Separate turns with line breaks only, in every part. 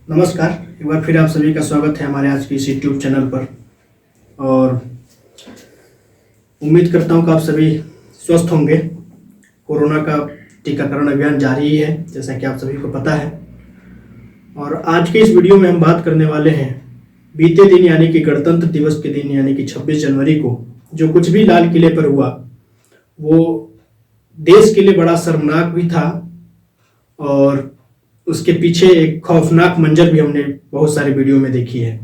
नमस्कार। एक बार फिर आप सभी का स्वागत है हमारे आज के इस यूट्यूब चैनल पर। और उम्मीद करता हूं कि आप सभी स्वस्थ होंगे। कोरोना का टीकाकरण अभियान जारी ही है, जैसा कि आप सभी को पता है। और आज के इस वीडियो में हम बात करने वाले हैं बीते दिन यानी कि गणतंत्र दिवस के दिन यानी कि 26 जनवरी को जो कुछ भी लाल किले पर हुआ वो देश के लिए बड़ा शर्मनाक भी था और उसके पीछे एक खौफनाक मंजर भी हमने बहुत सारे वीडियो में देखी है।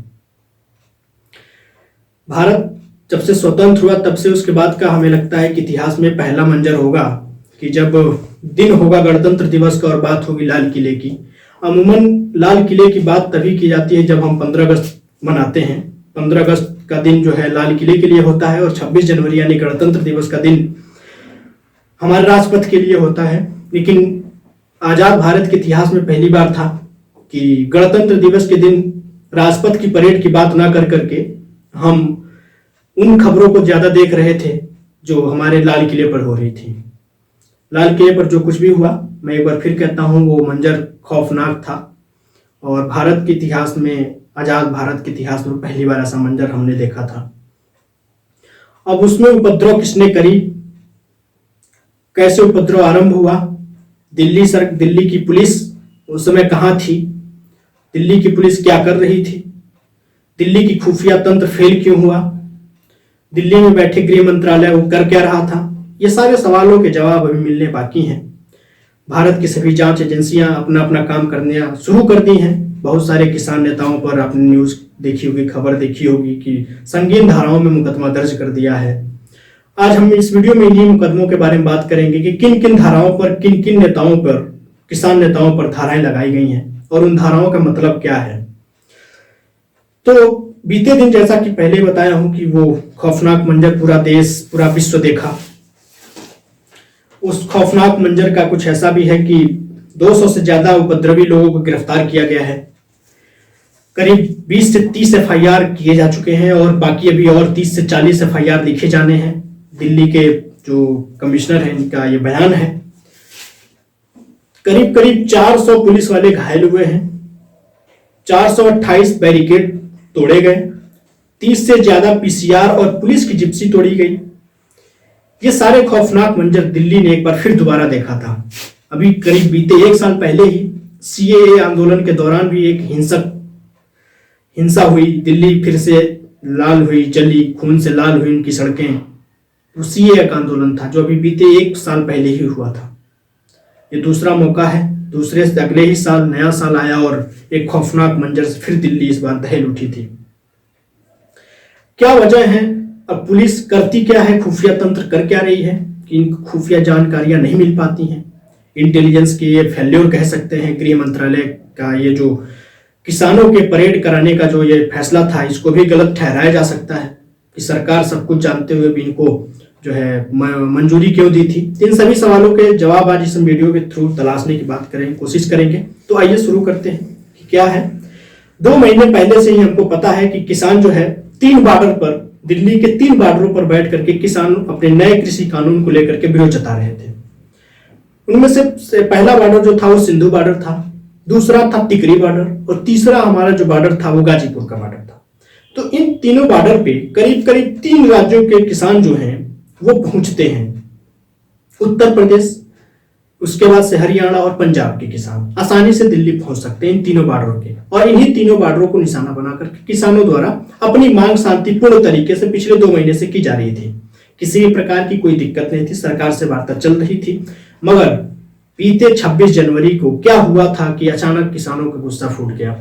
भारत जब से स्वतंत्र हुआ तब से उसके बाद का हमें लगता है कि इतिहास में पहला मंजर होगा कि जब दिन होगा गणतंत्र दिवस का और बात होगी लाल किले की। अमूमन लाल किले की बात तभी की जाती है जब हम 15 अगस्त मनाते हैं। 15 अगस्त का दिन जो है लाल किले के लिए होता है और 26 जनवरी यानी गणतंत्र दिवस का दिन हमारे राजपथ के लिए होता है। लेकिन आजाद भारत के इतिहास में पहली बार था कि गणतंत्र दिवस के दिन राजपथ की परेड की बात ना कर करके हम उन खबरों को ज्यादा देख रहे थे जो हमारे लाल किले पर हो रही थी। लाल किले पर जो कुछ भी हुआ, मैं एक बार फिर कहता हूं, वो मंजर खौफनाक था और भारत के इतिहास में, आजाद भारत के इतिहास में पहली बार ऐसा मंजर हमने देखा था। अब उसमें उपद्रव किसने करी, कैसे उपद्रव आरंभ हुआ, दिल्ली की पुलिस उस समय कहां थी, दिल्ली की पुलिस क्या कर रही थी, दिल्ली की खुफिया तंत्र फेल क्यों हुआ, दिल्ली में बैठे गृह मंत्रालय वो कर क्या रहा था, ये सारे सवालों के जवाब अभी मिलने बाकी हैं। भारत की सभी जांच एजेंसियां अपना अपना काम करने शुरू कर दी हैं। बहुत सारे किसान नेताओं पर आपने न्यूज देखी होगी, खबर देखी होगी कि संगीन धाराओं में मुकदमा दर्ज कर दिया है। आज हम इस वीडियो में इन्हीं मुकदमों के बारे में बात करेंगे कि किन किन धाराओं पर, किन किन नेताओं पर, किसान नेताओं पर धाराएं लगाई गई हैं और उन धाराओं का मतलब क्या है। तो बीते दिन जैसा कि पहले बताया हूं कि वो खौफनाक मंजर पूरा देश, पूरा विश्व देखा। उस खौफनाक मंजर का कुछ ऐसा भी है कि 200 से ज्यादा उपद्रवी लोगों को गिरफ्तार किया गया है। करीब 20 से 30 एफआईआर किए जा चुके हैं और बाकी अभी और 30 से 40 एफआईआर लिखे जाने हैं। दिल्ली के जो कमिश्नर हैं इनका ये बयान है। करीब करीब 400 पुलिस वाले घायल हुए हैं, 428 बैरिकेड तोड़े गए, 30 से ज्यादा पीसीआर और पुलिस की जिप्सी तोड़ी गई। ये सारे खौफनाक मंजर दिल्ली ने एक बार फिर दोबारा देखा था। अभी करीब बीते 1 साल पहले ही सीएए आंदोलन के दौरान भी एक हिंसा हुई, दिल्ली फिर से लाल हुई, जली, खून से लाल हुई उनकी सड़कें। सीएए का आंदोलन था जो अभी बीते 1 साल पहले ही हुआ था। ये दूसरा मौका है, दूसरे से अगले ही साल नया साल आया और एक खौफनाक मंजर से फिर दिल्ली इस बार दहल उठी थी। क्या वजह है, अब पुलिस करती क्या है, खुफिया तंत्र कर क्या रही है कि इन खुफिया जानकारियां नहीं मिल पाती हैं। इंटेलिजेंस के ये फेल्योर कह सकते हैं। गृह मंत्रालय का ये जो किसानों के परेड कराने का जो ये फैसला था, इसको भी गलत ठहराया जा सकता है कि सरकार सब कुछ जानते हुए भी इनको जो है मंजूरी क्यों दी थी। इन सभी सवालों के जवाब आज इस वीडियो के थ्रू तलाशने की बात करेंगे, कोशिश करेंगे। तो आइए शुरू करते हैं कि क्या है। 2 महीने पहले से ही हमको पता है कि किसान जो है 3 बॉर्डर पर, दिल्ली के 3 बॉर्डरों पर बैठ करके किसान अपने नए कृषि कानून को लेकर के विरोध जता रहे थे। उनमें से पहला बॉर्डर जो था वो सिंधु बॉर्डर था, दूसरा था टिकरी बॉर्डर और तीसरा हमारा जो बॉर्डर था वो गाजीपुर का बॉर्डर था। तो इन तीनों बॉर्डर पे करीब करीब 3 राज्यों के किसान जो हैं वो पहुंचते हैं। उत्तर प्रदेश, उसके बाद से हरियाणा और पंजाब के किसान आसानी से दिल्ली पहुंच सकते हैं इन तीनों बॉर्डरों के। और इन्हीं तीनों बॉर्डरों को निशाना बनाकर किसानों द्वारा अपनी मांग शांतिपूर्ण तरीके से पिछले 2 महीने से की जा रही थी। किसी भी प्रकार की कोई दिक्कत नहीं थी, सरकार से वार्ता चल रही थी। मगर बीते 26 जनवरी को क्या हुआ था कि अचानक किसानों का गुस्सा फूट गया।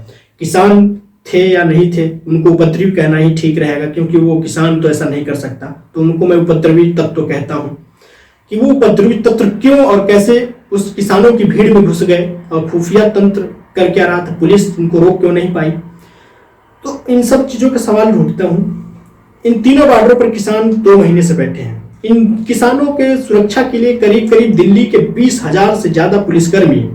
किसान थे या नहीं थे, उनको उपद्रवी कहना ही ठीक रहेगा क्योंकि वो किसान तो ऐसा नहीं कर सकता, तो उनको मैं उपद्रवी तत्व कहता हूं कि वो उपद्रवी तत्व क्यों और कैसे उस किसानों की भीड़ में घुस गए और खुफिया तंत्र कर क्या रहा था, पुलिस उनको रोक क्यों नहीं पाई। तो इन सब चीजों का सवाल ढूंढता हूं। इन तीनों बॉर्डरों पर किसान 2 महीने से बैठे हैं। इन किसानों के सुरक्षा के लिए करीब करीब दिल्ली के 20,000 से ज्यादा पुलिसकर्मी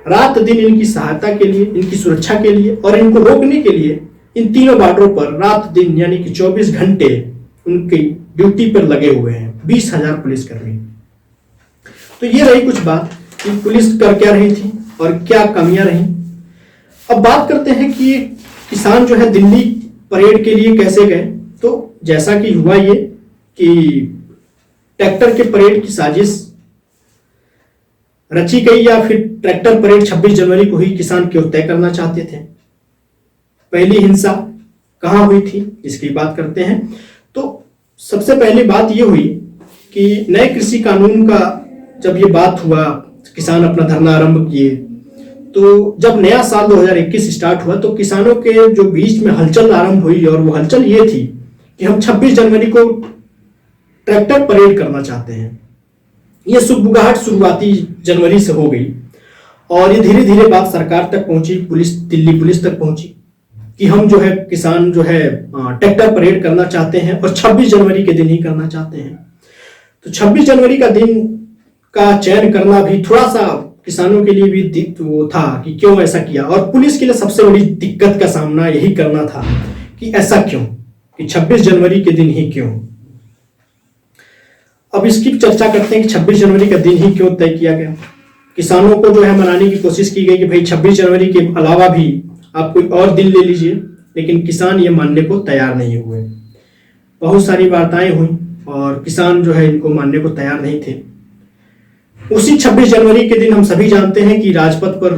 रात दिन इनकी सहायता के लिए, इनकी सुरक्षा के लिए और इनको रोकने के लिए इन तीनों बॉर्डरों पर रात दिन यानी कि 24 घंटे उनकी ड्यूटी पर लगे हुए हैं 20,000 पुलिसकर्मी। तो ये रही कुछ बात कि पुलिस कर क्या रही थी और क्या कमियां रही। अब बात करते हैं कि किसान जो है दिल्ली परेड के लिए कैसे गए। तो जैसा कि हुआ ये कि ट्रैक्टर के परेड की साजिश रची गई, या फिर ट्रैक्टर परेड 26 जनवरी को ही किसान क्यों तय करना चाहते थे। पहली हिंसा कहां हुई थी इसकी बात करते हैं। तो सबसे पहली बात यह हुई कि नए कृषि कानून का जब ये बात हुआ, किसान अपना धरना आरंभ किए, तो जब नया साल 2021 स्टार्ट हुआ तो किसानों के जो बीच में हलचल आरंभ हुई, और वो हलचल ये थी कि हम 26 जनवरी को ट्रैक्टर परेड करना चाहते हैं। ये सुगबुगाहट शुरुआती जनवरी से हो गई, और ये धीरे धीरे बात सरकार तक पहुंची, दिल्ली पुलिस तक पहुंची कि हम जो है किसान जो है ट्रैक्टर परेड करना चाहते हैं और 26 जनवरी के दिन ही करना चाहते हैं। तो 26 जनवरी का दिन का चयन करना भी थोड़ा सा किसानों के लिए भी वो था कि क्यों ऐसा किया, और पुलिस के लिए सबसे बड़ी दिक्कत का सामना यही करना था कि ऐसा क्यों, कि 26 जनवरी के दिन ही क्यों। अब इसकी चर्चा करते हैं कि 26 जनवरी का दिन ही क्यों तय किया गया। किसानों को जो है मनाने की कोशिश की गई कि भाई 26 जनवरी के अलावा भी आप कोई और दिन ले लीजिए, लेकिन किसान ये मानने को तैयार नहीं हुए। बहुत सारी वार्ताएं हुई और किसान जो है इनको मानने को तैयार नहीं थे। उसी 26 जनवरी के दिन हम सभी जानते हैं कि राजपथ पर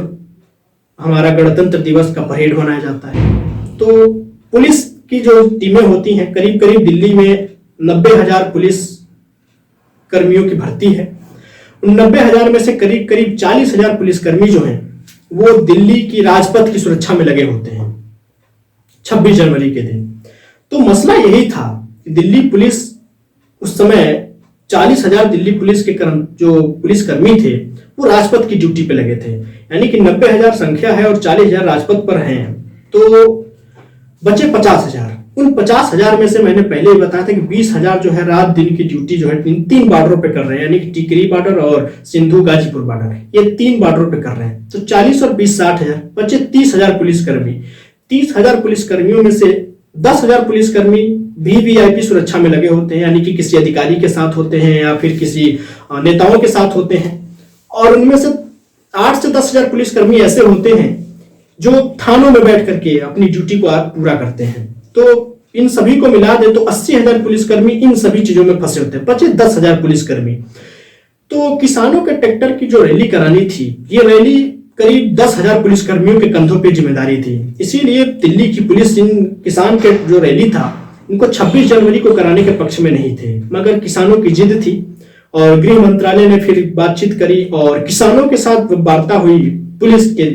हमारा गणतंत्र दिवस का परेड मनाया जाता है। तो पुलिस की जो टीमें होती हैं, करीब करीब दिल्ली में 90,000 पुलिस कर्मियों की भर्ती है। उन 90,000 में से करीब करीब 40,000 पुलिसकर्मी जो हैं वो दिल्ली की राजपथ की सुरक्षा में लगे होते हैं 26 जनवरी के दिन। तो मसला यही था कि दिल्ली पुलिस उस समय 40,000 दिल्ली पुलिस के जो पुलिसकर्मी थे वो राजपथ की ड्यूटी पे लगे थे, यानी कि 90,000 संख्या है और 40,000 राजपथ पर हैं, तो बचे 50,000। उन 50,000 में से मैंने पहले ही बताया था कि 20,000 जो है रात दिन की ड्यूटी जो है तीन बॉर्डरों पे कर रहे हैं, यानी कि टिकरी बॉर्डर और सिंधु गाजीपुर बॉर्डर, ये 3 बॉर्डरों पे कर रहे हैं। तो 40 और 20 60,000 बचे 30,000 पुलिसकर्मी। 30,000 पुलिसकर्मियों में से 10,000 पुलिसकर्मी वीवीआईपी सुरक्षा में लगे होते हैं, यानी कि किसी अधिकारी के साथ होते हैं या फिर किसी नेताओं के साथ होते हैं, और उनमें से 8 से 10,000 पुलिसकर्मी ऐसे होते हैं जो थानों में बैठ करके अपनी ड्यूटी को पूरा करते हैं। तो इन सभी को मिला दे तो 80,000 पुलिसकर्मी इन सभी चीजों में फंसे होते हैं, बचे 10,000 पुलिसकर्मी। तो किसानों के ट्रैक्टर की जो रैली करानी थी, ये रैली करीब 10,000 पुलिसकर्मियों के कंधों पे जिम्मेदारी थी। इसीलिए दिल्ली की पुलिस इन किसान के जो रैली था इनको 26 जनवरी को कराने के पक्ष में नहीं थे, मगर किसानों की जिद थी और गृह मंत्रालय ने फिर बातचीत करी और किसानों के साथ वार्ता हुई पुलिस के।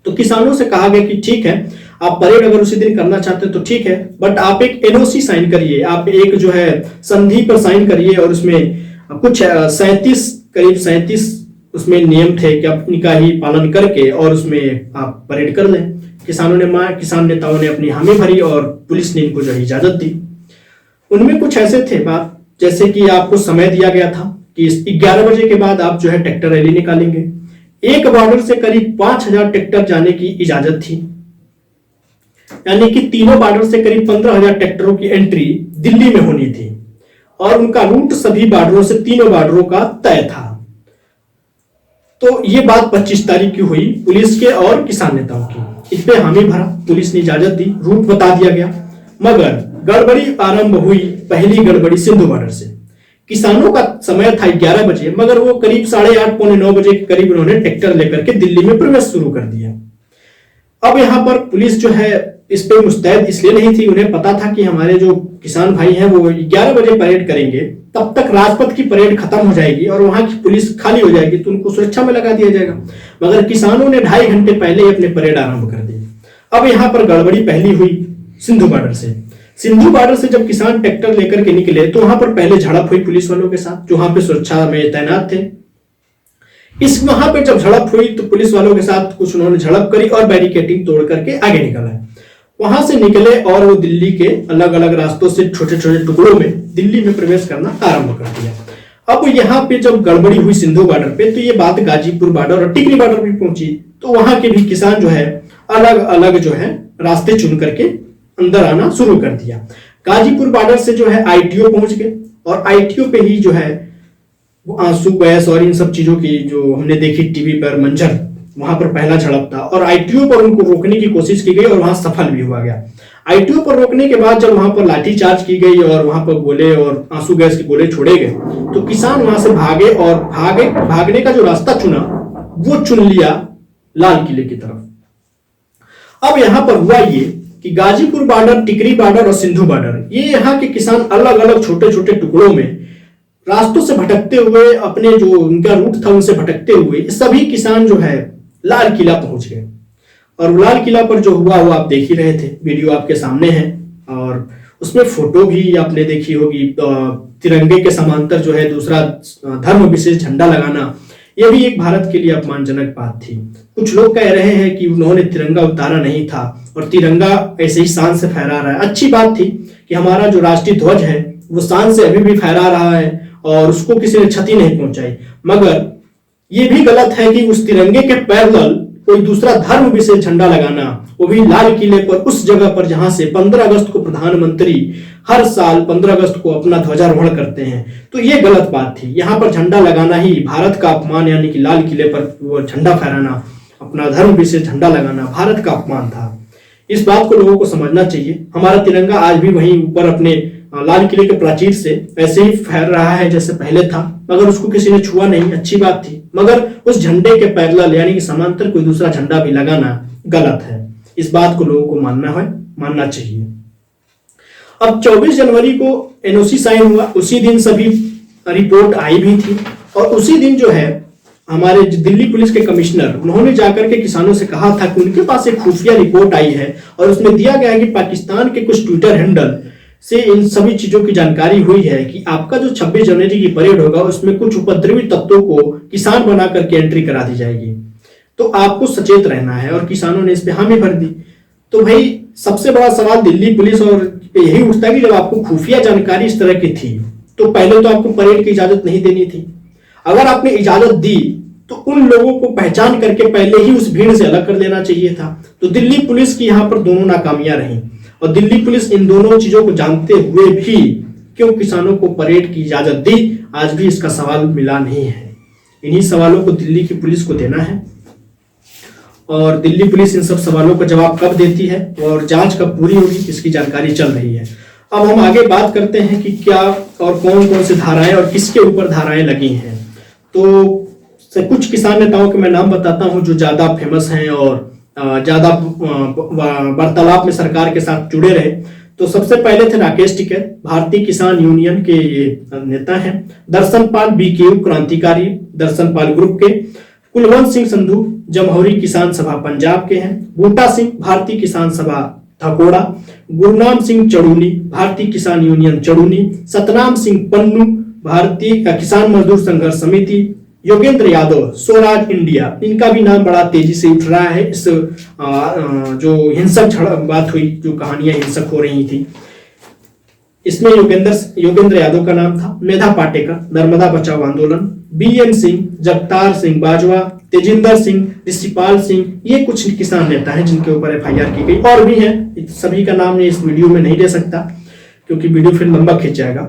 तो किसानों से कहा गया कि ठीक है, आप परेड अगर उसी दिन करना चाहते हैं तो ठीक है, बट आप एक एनओसी साइन करिए, आप एक जो है संधि पर साइन करिए, और उसमें कुछ 37 उसमें नियम थे कि आप इनका ही पालन करके और उसमें आप परेड कर लें। किसान नेताओं ने अपनी हामी भरी और पुलिस ने इनको जो है इजाजत दी। उनमें कुछ ऐसे थे बात, जैसे कि आपको समय दिया गया था कि 11 बजे के बाद आप जो है ट्रैक्टर रैली निकालेंगे। एक बॉर्डर से करीब 5,000 ट्रैक्टर जाने की इजाजत थी, यानी कि तीनों बॉर्डर से करीब 15,000 ट्रैक्टरों की एंट्री दिल्ली में होनी थी, और उनका रूट सभी बॉर्डरों से तीनों बॉर्डरों का तय था। तो ये बात 25 तारीख की हुई पुलिस के और किसान नेताओं की। इस पे हामी भरा, पुलिस ने इजाजत दी, रूट बता दिया गया, मगर गड़बड़ी आरंभ हुई। पहली गड़बड़ी सिंधु बॉर्डर से। किसानों का समय था 11 बजे, मगर वो करीब 8:30 पौने 9 बजे के करीब उन्होंने ट्रैक्टर लेकर के दिल्ली में प्रवेश शुरू कर दिया। अब यहां पर पुलिस जो है इस पे मुस्तैद इसलिए नहीं थी, उन्हें पता था कि हमारे जो किसान भाई हैं वो 11 बजे परेड करेंगे, तब तक राजपथ की परेड खत्म हो जाएगी और वहां की पुलिस खाली हो जाएगी, तो उनको सुरक्षा में लगा दिया जाएगा। मगर किसानों ने 2.5 घंटे पहले ही अपने परेड आरंभ कर दी। अब यहां पर गड़बड़ी पहली हुई सिंधु बॉर्डर से। सिंधु बॉर्डर से जब किसान ट्रैक्टर लेकर के निकले तो वहां पर पहले झड़प हुई पुलिस वालों के साथ, जो वहां पे सुरक्षा में तैनात थे। इस वहां पे जब झड़प हुई तो पुलिस वालों के साथ कुछ उन्होंने झड़प करी और बैरिकेडिंग तोड़ करके आगे निकला। वहां से निकले और वो दिल्ली के अलग अलग रास्तों से छोटे छोटे टुकड़ों में दिल्ली में प्रवेश करना आरंभ कर दिया। अब यहाँ पे जब गड़बड़ी हुई सिंधु बॉर्डर पे, तो ये बात गाजीपुर बॉर्डर और टिकरी बॉर्डर पे पहुंची। तो वहां के भी किसान जो है अलग अलग जो है रास्ते चुन करके अंदर आना शुरू कर दिया। गाजीपुर बॉर्डर से जो है आईटीओ पहुंच गए, और आईटीओ पे ही जो है वो आंसू गैस और इन सब चीजों की जो हमने देखी टीवी पर मंजर, वहां पर पहला झड़प था और आईटीओ पर उनको रोकने की कोशिश की गई और वहां सफल भी हुआ गया। आईटीओ पर रोकने के बाद जब वहां पर लाठीचार्ज की गई और वहां पर गोले और आंसू गैस के गोले छोड़े गए तो किसान वहां से भागे और भागने का जो रास्ता चुना वो चुन लिया लाल किले की तरफ। अब यहां पर हुआ ये कि गाजीपुर बॉर्डर, टिकरी बॉर्डर और सिंधु बॉर्डर, ये यहाँ के किसान अलग अलग छोटे छोटे टुकड़ों में रास्तों से भटकते हुए, अपने जो उनका रूट था उनसे भटकते हुए सभी किसान जो है लाल किला पहुंच गए। और लाल किला पर जो हुआ वो आप देख ही रहे थे, वीडियो आपके सामने है और उसमें फोटो भी आपने देखी होगी। तिरंगे के समांतर जो है दूसरा धर्म विशेष झंडा लगाना, यह भी एक भारत के लिए अपमानजनक बात थी। कुछ लोग कह रहे हैं कि उन्होंने तिरंगा उतारा नहीं था और तिरंगा ऐसे ही शान से फहरा रहा है। अच्छी बात थी कि हमारा जो राष्ट्रीय ध्वज है वो शान से अभी भी फहरा रहा है और उसको किसी ने क्षति नहीं पहुंचाई, मगर यह भी गलत है कि उस तिरंगे के पैरेलल कोई दूसरा धर्म विशेष झंडा लगाना, वो भी लाल किले पर, उस जगह पर जहां से 15 अगस्त को प्रधानमंत्री हर साल 15 अगस्त को अपना ध्वजारोहण करते हैं। तो ये गलत बात थी। यहां पर झंडा लगाना ही भारत का अपमान, यानी कि लाल किले पर वो झंडा फहराना, अपना धर्म विशेष झंडा लगाना भारत का अपमान था। इस बात को लोगों को समझना चाहिए। हमारा तिरंगा आज भी वहीं ऊपर अपने लाल किले के प्राचीर से ऐसे ही फहर रहा है जैसे पहले था, मगर उसको किसी ने छुआ नहीं, अच्छी बात थी। मगर उस झंडे के पैरेलल यानी कि समांतर कोई दूसरा झंडा भी लगाना गलत है। इस बात को लोगों को मानना चाहिए। अब 24 जनवरी को एनओसी साइन हुआ, उसी दिन सभी रिपोर्ट आई भी थी और उसी दिन जो है हमारे दिल्ली पुलिस के कमिश्नर, उन्होंने जाकर के किसानों से कहा था कि उनके पास एक खुफिया रिपोर्ट आई है और उसमें दिया गया है कि पाकिस्तान के कुछ ट्विटर हैंडल से इन सभी चीजों की जानकारी हुई है कि आपका जो 26 जनवरी की परेड होगा उसमें कुछ उपद्रवी तत्वों को किसान बना करके एंट्री करा दी जाएगी, तो आपको सचेत रहना है। और किसानों ने इस पे हामी भर दी। तो भाई सबसे बड़ा सवाल दिल्ली पुलिस और यही उठता है कि जब आपको खुफिया जानकारी इस तरह की थी तो पहले तो आपको परेड की इजाजत नहीं देनी थी। अगर आपने इजाजत दी तो उन लोगों को पहचान करके पहले ही उस भीड़ से अलग कर देना चाहिए था। तो दिल्ली पुलिस की यहाँ पर दोनों नाकामियां रही और दिल्ली पुलिस इन दोनों चीजों को जानते हुए भी क्यों किसानों को परेड की इजाजत दी, आज भी इसका सवाल मिला नहीं है। इन्हीं सवालों को दिल्ली की पुलिस को देना है और दिल्ली पुलिस इन सब सवालों का जवाब कब देती है और जांच कब पूरी होगी, इसकी जानकारी चल रही है। अब हम आगे बात करते हैं कि क्या और कौन कौन से धाराएं और किसके ऊपर धाराएं लगी हैं। तो कुछ किसान नेताओं के मैं नाम बताता हूं जो ज्यादा फेमस हैं और ज्यादा वार्तालाप में सरकार के साथ जुड़े रहे। तो सबसे पहले थे राकेश टिकैत, भारतीय किसान यूनियन के ये नेता हैं। दर्शन पाल बीकेयू क्रांतिकारी दर्शन पाल ग्रुप के। कुलवंत सिंह संधू जमहूरी किसान सभा पंजाब के हैं। बूटा सिंह भारतीय किसान सभा धकोड़ा। गुरनाम सिंह चड़ूनी भारतीय किसान यूनियन चड़ूनी। सतनाम सिंह पन्नू भारतीय किसान मजदूर संघर्ष समिति। योगेंद्र यादव स्वराज इंडिया, इनका भी नाम बड़ा तेजी से उठ रहा है। इस जो हिंसक बात हुई, जो कहानियां हिंसक हो रही थी, इसमें योगेंद्र यादव का नाम था। मेधा पाटेकर नर्मदा बचाओ आंदोलन। बीएन सिंह, जगतार सिंह बाजवा, तेजिंदर सिंह, ऋषिपाल सिंह, ये कुछ किसान नेता हैं जिनके ऊपर एफआईआर की गई। और भी हैं, सभी का नाम इस वीडियो में नहीं ले सकता क्योंकि वीडियो फिर लंबा खिंच जाएगा।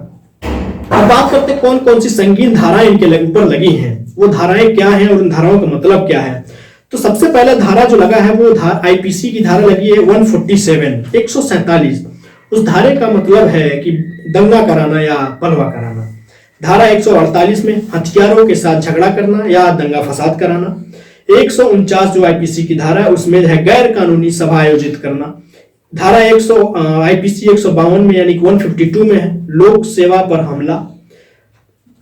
अब बात करते कौन कौन सी संगीन धाराएं इनके ऊपर लगी हैं, वो धाराएं क्या हैं और उन धाराओं का मतलब क्या है। तो सबसे पहले धारा जो लगा है वो आईपीसी की धारा लगी है 147 147। उस धारे का मतलब है कि दंगा कराना या बलवा कराना। धारा 148 में हथियारों के साथ झगड़ा करना या दंगा फसाद कराना। 149 जो आईपीसी की धारा है उसमें है गैर कानूनी सभा आयोजित करना। धारा आईपीसी 152 में यानी 152 में है लोक सेवा पर हमला।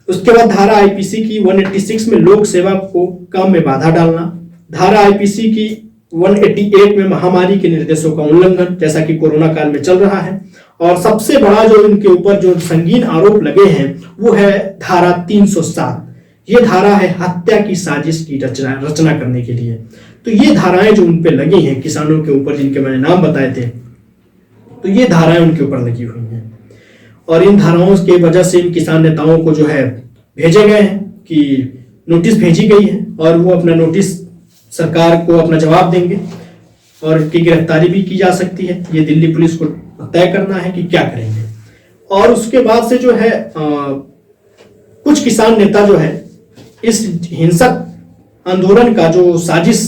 उसके बाद धारा आईपीसी की 186 में लोक सेवा को काम में बाधा डालना। धारा आईपीसी की 188 में महामारी के निर्देशों का उल्लंघन, जैसा कि कोरोना काल में चल रहा है। और सबसे बड़ा जो इनके ऊपर जो संगीन आरोप लगे हैं वो है धारा 307। ये धारा है हत्या की साजिश की रचना करने के लिए। तो ये धाराएं जो उन पे लगी हैं किसानों के ऊपर, जिनके मैंने नाम बताए थे, तो ये धाराएं उनके ऊपर लगी हुई हैं। और इन धाराओं की वजह से इन किसान नेताओं को जो है भेजे गए हैं कि नोटिस भेजी गई है और वो अपना नोटिस सरकार को अपना जवाब देंगे और इनकी गिरफ्तारी भी की जा सकती है। ये दिल्ली पुलिस को तय करना है कि क्या करेंगे। और उसके बाद से जो है कुछ किसान नेता जो है इस हिंसक आंदोलन का जो साजिश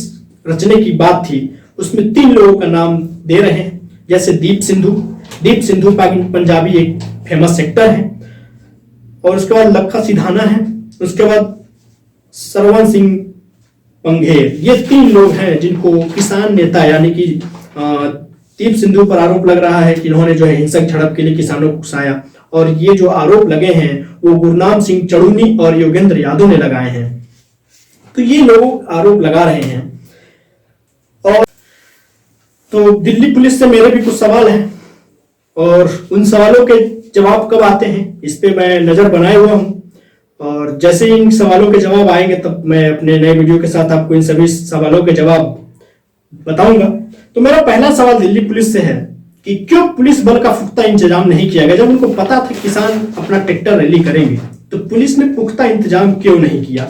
रचने की बात थी उसमें 3 लोगों का नाम दे रहे हैं, जैसे दीप सिंधु पंजाबी एक फेमस एक्टर है, और उसके बाद लखा सिधाना है, उसके बाद सरवन सिंह पंघेर। ये 3 लोग हैं जिनको किसान नेता यानी कि दीप सिंधु पर आरोप लग रहा है कि इन्होंने जो है हिंसक झड़प के लिए किसानों को उकसाया, और ये जो आरोप लगे हैं वो गुरनाम सिंह चड़ूनी और योगेंद्र यादव ने लगाए हैं। तो ये लोग आरोप लगा रहे हैं। और तो दिल्ली पुलिस से मेरे भी कुछ सवाल हैं, और उन सवालों के जवाब कब आते हैं इस पे मैं नजर बनाए हुआ हूं, और जैसे ही इन सवालों के जवाब आएंगे तब मैं अपने नए वीडियो के साथ आपको इन सभी सवालों के जवाब बताऊंगा। तो मेरा पहला सवाल दिल्ली पुलिस से है कि क्यों पुलिस बल का पुख्ता इंतजाम नहीं किया गया? जब उनको पता था किसान अपना ट्रैक्टर रैली करेंगे तो पुलिस ने पुख्ता इंतजाम क्यों नहीं किया?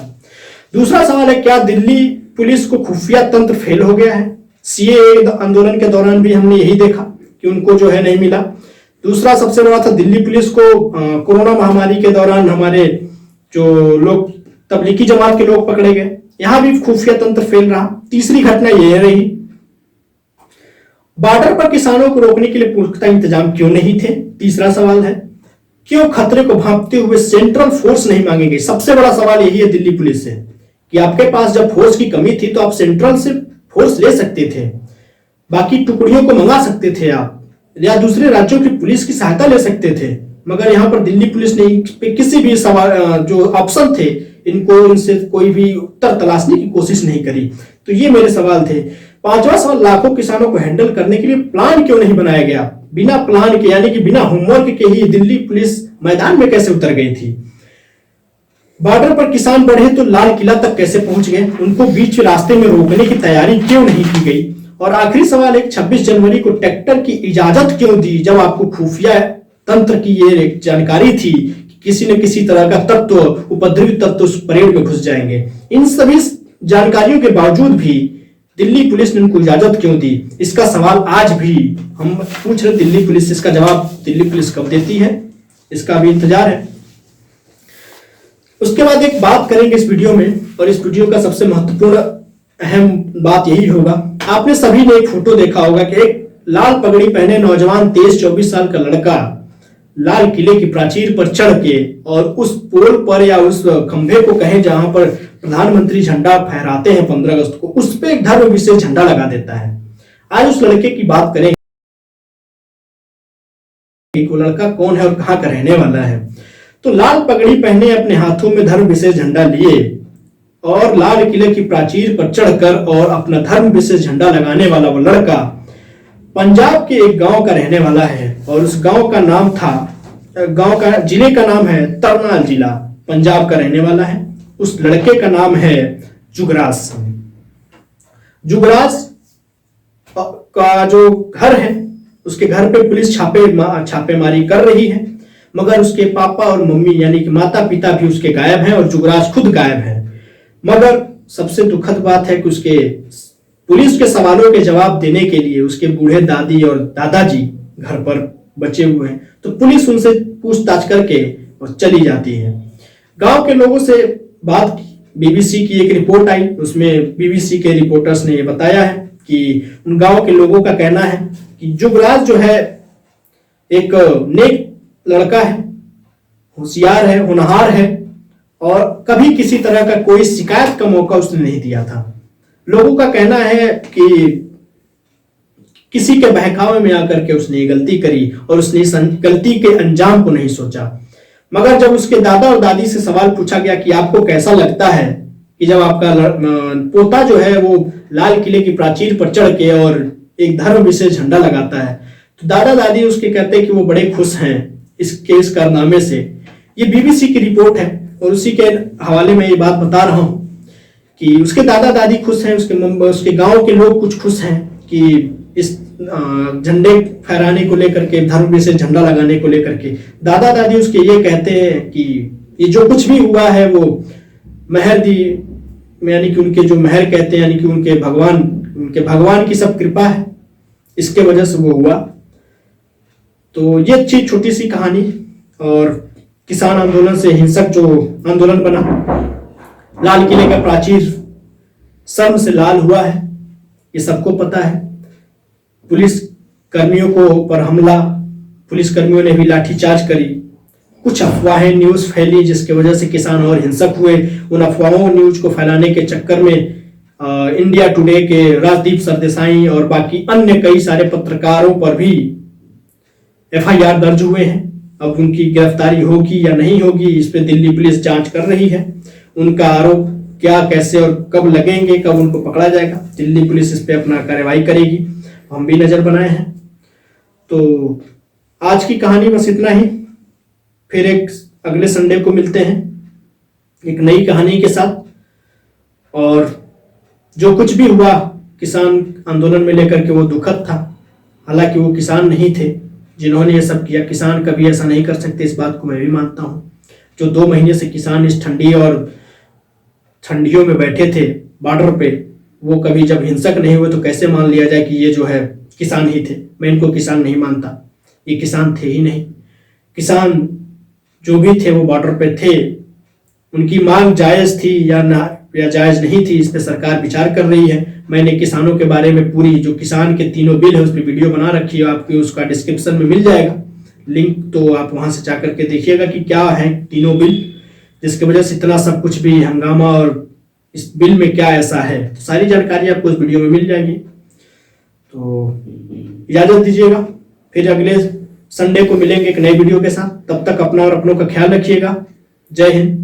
दूसरा सवाल है, क्या दिल्ली पुलिस को खुफिया तंत्र फेल हो गया है? सीएए आंदोलन के दौरान भी हमने यही देखा कि उनको जो है नहीं मिला। दूसरा सबसे बड़ा था, दिल्ली पुलिस को कोरोना महामारी के दौरान हमारे जो लोग तबलीगी जमात के लोग पकड़े गए, यहां भी खुफिया तंत्र फेल रहा। तीसरी घटना यह रही, बॉर्डर पर किसानों को रोकने के लिए पुख्ता इंतजाम क्यों नहीं थे? तीसरा सवाल है, क्यों खतरे को भांपते हुए सेंट्रल फोर्स नहीं मांगे गए? सबसे बड़ा सवाल यही है दिल्ली पुलिस से कि आपके पास जब फोर्स की कमी थी तो आप सेंट्रल से फोर्स ले सकते थे, बाकी टुकड़ियों को मंगा सकते थे आप, या दूसरे राज्यों की पुलिस की सहायता ले सकते थे, मगर यहां पर दिल्ली पुलिस ने किसी भी सवाल जो ऑप्शन थे इनसे कोई भी उत्तर तलाशने की कोशिश नहीं करी। तो ये मेरे सवाल थे। पांचवा सवाल, लाखों किसानों को हैंडल करने के लिए प्लान क्यों नहीं बनाया गया? बिना प्लान के यानी कि बिना होमवर्क के ही दिल्ली पुलिस मैदान में कैसे उतर गई थी? बॉर्डर पर किसान बढ़े तो लाल किला तक कैसे पहुंच गए? उनको बीच रास्ते में रोकने की तैयारी क्यों नहीं की गई? और आखिरी सवाल है, 26 जनवरी को ट्रैक्टर की इजाजत क्यों दी जब आपको खुफिया तंत्र की ये जानकारी थी कि किसी न किसी तरह का तत्व, उपद्रवी तत्व उस परेड में घुस जाएंगे? इन सभी जानकारियों के बावजूद भी दिल्ली पुलिस ने उनको इजाजत क्यों दी? इसका सवाल आज भी हम पूछ रहे दिल्ली पुलिस से। इसका जवाब दिल्ली पुलिस कब देती है इसका भी इंतजार है। उसके बाद एक बात करेंगे इस वीडियो में, और इस वीडियो का सबसे महत्वपूर्ण अहम बात यही होगा, आपने सभी ने एक फोटो देखा होगा कि एक लाल पगड़ी पहने नौजवान 23-24 साल का लड़का लाल किले की प्राचीर पर चढ़ के और उस पोल पर या उस खंभे को कहें जहां पर प्रधानमंत्री झंडा फहराते हैं 15 अगस्त को, उस पर एक धर्म विशेष झंडा लगा देता है। आज उस लड़के की बात करेंगे कि वो लड़का कौन है और कहां का रहने वाला है। तो लाल पगड़ी पहने अपने हाथों में धर्म विशेष झंडा लिए और लाल किले की प्राचीर पर चढ़कर और अपना धर्म विशेष झंडा लगाने वाला वो लड़का पंजाब के एक गांव का रहने वाला है, और उस गांव का नाम था, गांव का जिले का नाम है तरनाल जिला, पंजाब का रहने वाला है। उस लड़के का नाम है जुगराज सिंह। जुगराज का जो घर है उसके घर पे पुलिस छापेमारी कर रही है, मगर उसके पापा और मम्मी यानी कि माता पिता भी उसके गायब हैं और जुगराज खुद गायब है। मगर सबसे दुखद बात है कि उसके पुलिस के सवालों के जवाब देने के लिए उसके बूढ़े दादी और दादाजी घर पर बचे हुए हैं, तो पुलिस उनसे पूछताछ करके और चली जाती है। गांव के लोगों से बात की, बीबीसी की एक रिपोर्ट आई, उसमें बीबीसी के रिपोर्टर्स ने ये बताया है कि उन गांव के लोगों का कहना है कि जुगराज जो है एक नेक लड़का है, होशियार है, होनहार है, और कभी किसी तरह का कोई शिकायत का मौका उसने नहीं दिया था। लोगों का कहना है कि किसी के बहकावे में आकर के उसने गलती करी और उसने इस गलती के अंजाम को नहीं सोचा। मगर जब उसके दादा और दादी से सवाल पूछा गया कि आपको कैसा लगता है कि जब आपका पोता जो है वो लाल किले की प्राचीर पर चढ़ के और एक धर्म विशेष झंडा लगाता है, तो दादा दादी उसके कहते हैं कि वो बड़े खुश हैं इस कारनामे से। ये बीबीसी की रिपोर्ट है और उसी के हवाले में ये बात बता रहा हूं कि उसके दादा दादी खुश हैं, उसके गांव के लोग कुछ खुश हैं कि इस झंडे फहराने को लेकर के, धर्म विशेष झंडा लगाने को लेकर के। दादा दादी उसके ये कहते हैं कि ये जो कुछ भी हुआ है वो मेहर दी, यानी कि उनके जो मेहर कहते हैं, यानी कि उनके भगवान की सब कृपा है, इसके वजह से वो हुआ। तो ये अच्छी छोटी सी कहानी, और किसान आंदोलन से हिंसक जो आंदोलन बना, लाल किले का प्राचीर शर्म से लाल हुआ है, ये सबको पता है। पुलिस कर्मियों को पर हमला, पुलिस कर्मियों ने भी लाठीचार्ज करी, कुछ अफवाहें न्यूज फैली जिसकी वजह से किसान और हिंसक हुए। उन अफवाहों न्यूज को फैलाने के चक्कर में इंडिया टुडे के राजदीप सरदेसाई और बाकी अन्य कई सारे पत्रकारों पर भी एफआईआर दर्ज हुए हैं। अब उनकी गिरफ्तारी होगी या नहीं होगी, इस पे दिल्ली पुलिस जांच कर रही है। उनका आरोप क्या, कैसे और कब लगेंगे, कब उनको पकड़ा जाएगा, दिल्ली पुलिस इस पे अपना कार्रवाई करेगी। हम भी नजर बनाए हैं। तो आज की कहानी बस इतना ही। फिर एक अगले संडे को मिलते हैं एक नई कहानी के साथ। और जो कुछ भी हुआ किसान आंदोलन में लेकर के वो दुखद था। हालांकि वो किसान नहीं थे जिन्होंने ये सब किया, किसान कभी ऐसा नहीं कर सकते, इस बात को मैं भी मानता हूँ। जो 2 महीने से किसान इस ठंडी और ठंडियों में बैठे थे बॉर्डर पे, वो कभी जब हिंसक नहीं हुए तो कैसे मान लिया जाए कि ये जो है किसान ही थे। मैं इनको किसान नहीं मानता, ये किसान थे ही नहीं। किसान जो भी थे वो बॉर्डर पे थे, उनकी मांग जायज थी या ना या जायज नहीं थी, इस पे सरकार विचार कर रही है। मैंने किसानों के बारे में पूरी जो किसान के 3 बिल है उस पर वीडियो बना रखी है, आपको उसका डिस्क्रिप्शन में मिल जाएगा लिंक, तो आप वहां से जाकर के देखिएगा कि क्या है 3 बिल, जिसकी वजह से इतना सब कुछ भी हंगामा और इस बिल में क्या ऐसा है, तो सारी जानकारी आपको उस वीडियो में मिल जाएगी। तो इजाजत दीजिएगा, फिर अगले संडे को मिलेंगे एक नए वीडियो के साथ। तब तक अपना और अपनों का ख्याल रखिएगा। जय हिंद।